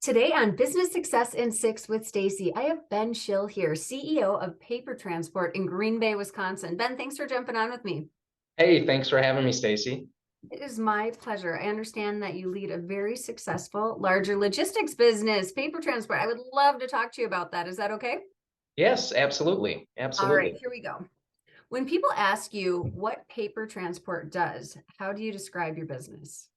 Today on Business Success in Six with Stacie, I have Ben Schill here, CEO of Paper Transport in Green Bay, Wisconsin. Ben, thanks for jumping on with me. Hey, thanks for having me, Stacie. It is my pleasure. I understand that you lead a very successful, larger logistics business, Paper Transport. I would love to talk to you about that. Is that okay? Yes, absolutely. All right, Absolutely. here we go. When people ask you what Paper Transport does, how do you describe your business?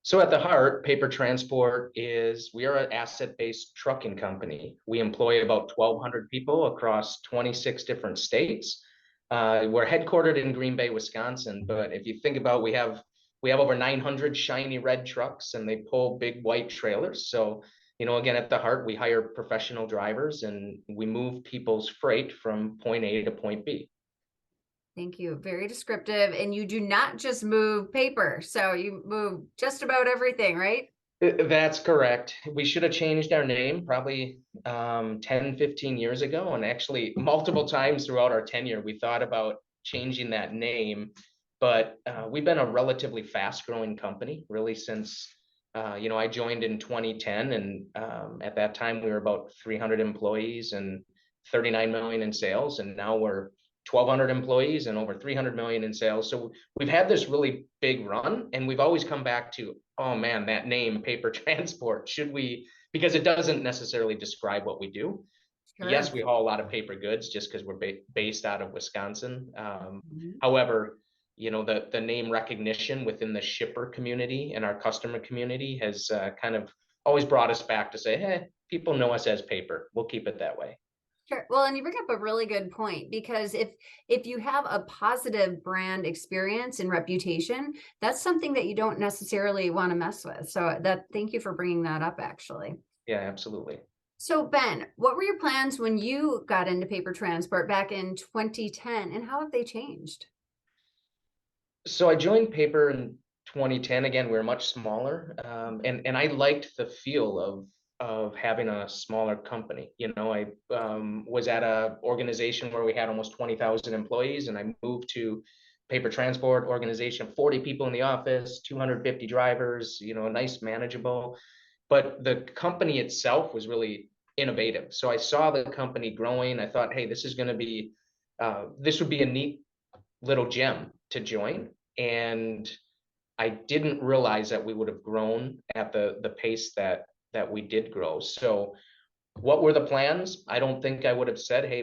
So at the heart, Paper Transport we are an asset-based trucking company. We employ about 1,200 people across 26 different states. We're headquartered in Green Bay, Wisconsin, but if you think about, we have over 900 shiny red trucks and they pull big white trailers. So, again, at the heart, we hire professional drivers and we move people's freight from point A to point B. Thank you. Very descriptive. And you do not just move paper. So you move just about everything, right? That's correct. We should have changed our name probably 10, 15 years ago. And actually, multiple times throughout our tenure, we thought about changing that name. But we've been a relatively fast growing company, really, since I joined in 2010. And at that time, we were about 300 employees and 39 million in sales. And now we're 1,200 employees and over 300 million in sales. So we've had this really big run, and we've always come back to, oh man, that name, Paper Transport, should we, because it doesn't necessarily describe what we do. Sure. Yes, we haul a lot of paper goods just because we're based out of Wisconsin. Mhm. However, the name recognition within the shipper community and our customer community has kind of always brought us back to say, hey, people know us as paper. We'll keep it that way. Sure. Well, and you bring up a really good point because if you have a positive brand experience and reputation, that's something that you don't necessarily want to mess with. So that thank you for bringing that up actually. Yeah, absolutely. So Ben, what were your plans when you got into paper transport back in 2010 and how have they changed? So I joined Paper in 2010. Again, we were much smaller, and I liked the feel of having a smaller company. I was at a organization where we had almost 20,000 employees, and I moved to Paper Transport organization, 40 people in the office, 250 drivers. Nice, manageable. But the company itself was really innovative. So I saw the company growing. I thought, hey, this would be a neat little gem to join. And I didn't realize that we would have grown at the pace that we did grow. So what were the plans? I don't think I would have said, hey,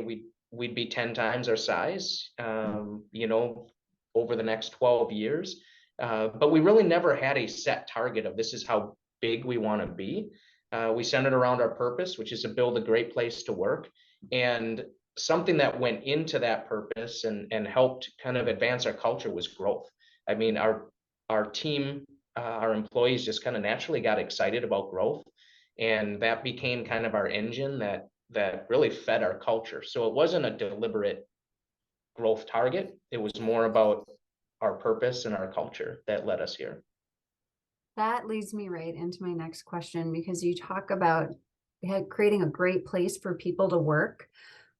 we'd be 10 times our size, over the next 12 years. But we really never had a set target of this is how big we want to be. We centered around our purpose, which is to build a great place to work. And something that went into that purpose and helped kind of advance our culture was growth. I mean, our team, our employees just kind of naturally got excited about growth, and that became kind of our engine that really fed our culture. So it wasn't a deliberate growth target. It was more about our purpose and our culture that led us here. That leads me right into my next question because you talk about creating a great place for people to work.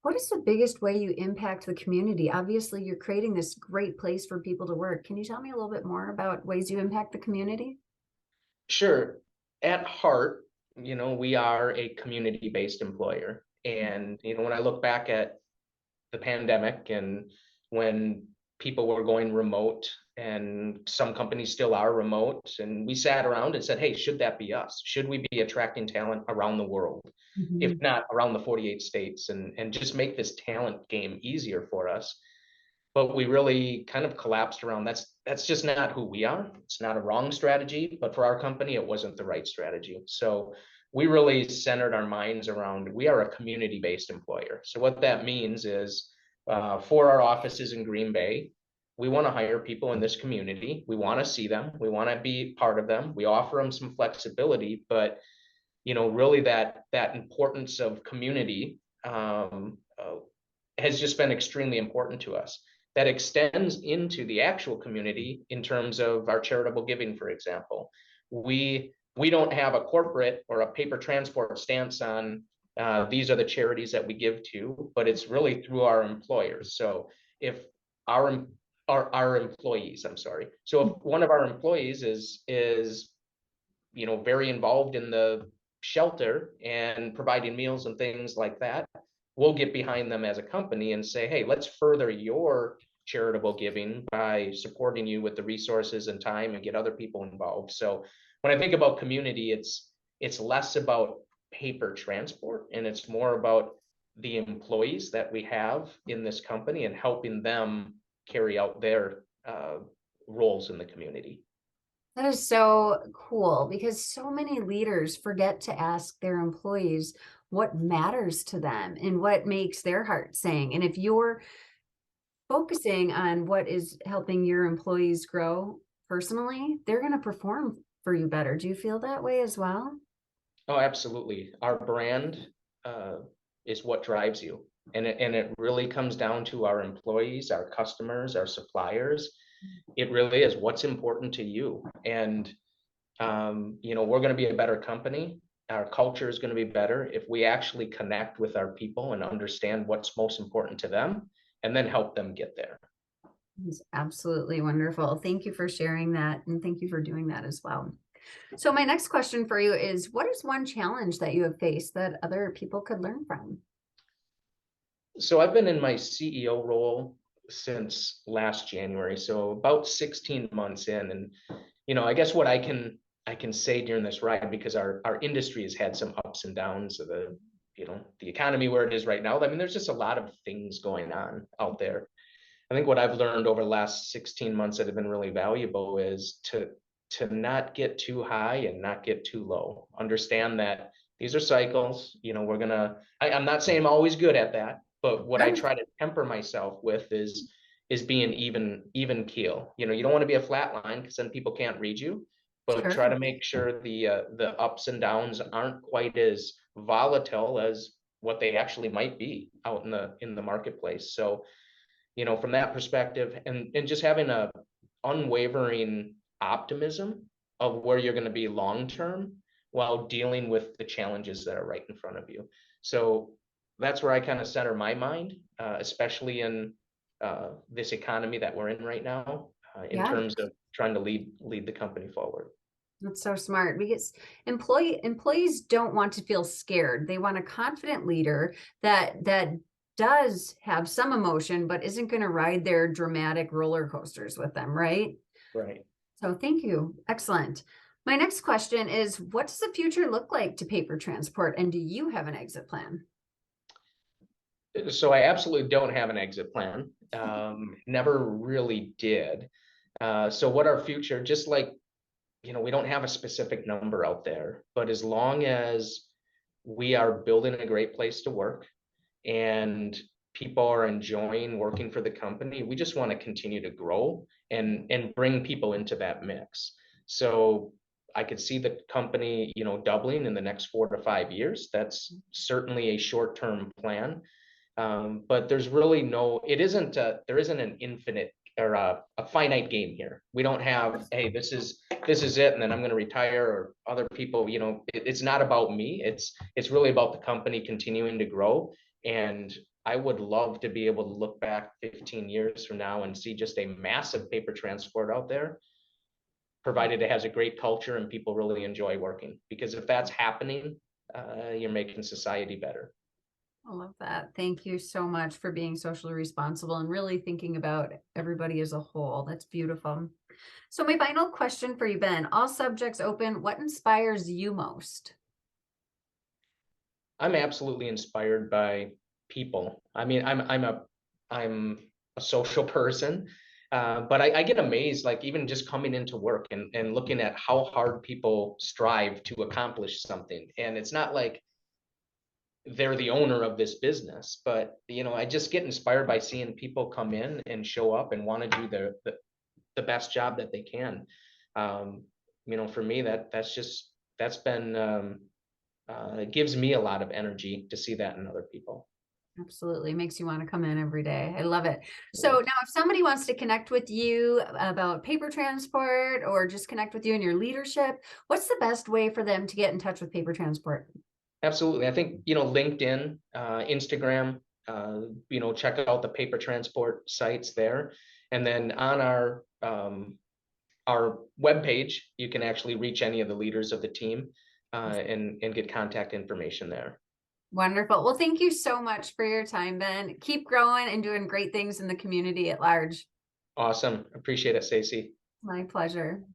What is the biggest way you impact the community? Obviously, you're creating this great place for people to work. Can you tell me a little bit more about ways you impact the community? Sure. At heart, we are a community-based employer. And, when I look back at the pandemic and when people were going remote, and some companies still are remote, and we sat around and said, hey, should that be us? Should we be attracting talent around the world, if Mhm. not around the 48 states, and just make this talent game easier for us? But we really kind of collapsed around that's just not who we are. It's not a wrong strategy, but for our company, it wasn't the right strategy. So we really centered our minds around we are a community-based employer. So what that means is for our offices in Green Bay, we want to hire people in this community. We want to see them. We want to be part of them. We offer them some flexibility, but really that importance of community has just been extremely important to us. That extends into the actual community in terms of our charitable giving, for example. We don't have a corporate or a paper transport stance on these are the charities that we give to, but it's really through our employers. So if our employees, I'm sorry. So if one of our employees is very involved in the shelter and providing meals and things like that, we'll get behind them as a company and say, hey, let's further your charitable giving by supporting you with the resources and time and get other people involved. So when I think about community, it's less about paper transport and it's more about the employees that we have in this company and helping them carry out their roles in the community. That is so cool because so many leaders forget to ask their employees what matters to them and what makes their heart sing. And if you're focusing on what is helping your employees grow personally, they're going to perform for you better. Do you feel that way as well? Oh, absolutely. Our brand uh, is what drives you. And it really comes down to our employees, our customers, our suppliers. It really is what's important to you. And, we're going to be a better company. Our culture is going to be better if we actually connect with our people and understand what's most important to them and then help them get there. It's absolutely wonderful. Thank you for sharing that. And thank you for doing that as well. So my next question for you is, what is one challenge that you have faced that other people could learn from? So I've been in my CEO role since last January, so about 16 months in. And I guess what I can say during this ride, because our industry has had some ups and downs of the economy where it is right now. I mean, there's just a lot of things going on out there. I think what I've learned over the last 16 months that have been really valuable is to not get too high and not get too low. Understand that these are cycles. I'm not saying I'm always good at that, but what I Sure. try to temper myself with is being even keel. You don't want to be a flat line because then people can't read you, but try Sure. to make sure the ups and downs aren't quite as volatile as what they actually might be out in the marketplace. So from that perspective, and just having a unwavering optimism of where you're going to be long term while dealing with the challenges that are right in front of you. So that's where I kind of center my mind, especially in this economy that we're in right now, in Yeah, terms of trying to lead the company forward. that's so smart because employees don't want to feel scared. They want a confident leader that does have some emotion, but isn't going to ride their dramatic roller coasters with them, right? Right. So thank you. Excellent. My next question is, what does the future look like to paper transport, and do you have an exit plan? So I absolutely don't have an exit plan. Never really did. So what our future, just like we don't have a specific number out there, but as long as we are building a great place to work and people are enjoying working for the company, we just want to continue to grow and bring people into that mix. So I could see the company, doubling in the next 4 to 5 years. That's certainly a short-term plan. But there's really there isn't an infinite or a finite game here. We don't have, hey, this is it, and then I'm going to retire, or other people. It's not about me. It's really about the company continuing to grow. And I would love to be able to look back 15 years from now and see just a massive paper transport out there, provided it has a great culture and people really enjoy working. Because if that's happening, you're making society better. I love that. Thank you so much for being socially responsible and really thinking about everybody as a whole. That's beautiful. So my final question for you, Ben, all subjects open. What inspires you most? I'm absolutely inspired by people. I mean, I'm a social person, but I get amazed, like even just coming into work and looking at how hard people strive to accomplish something. And it's not like they're the owner of this business, but I just get inspired by seeing people come in and show up and want to do the best job that they can. For me, that's been it gives me a lot of energy to see that in other people. Absolutely. Makes you want to come in every day. I love it. So Yeah. now if somebody wants to connect with you about paper transport or just connect with you in your leadership, what's the best way for them to get in touch with paper transport? Absolutely. I think, LinkedIn, Instagram, check out the paper transport sites there. And then on our our webpage, you can actually reach any of the leaders of the team and get contact information there. Wonderful. Well, thank you so much for your time, Ben. Keep growing and doing great things in the community at large. Awesome. Appreciate it, Stacie. My pleasure.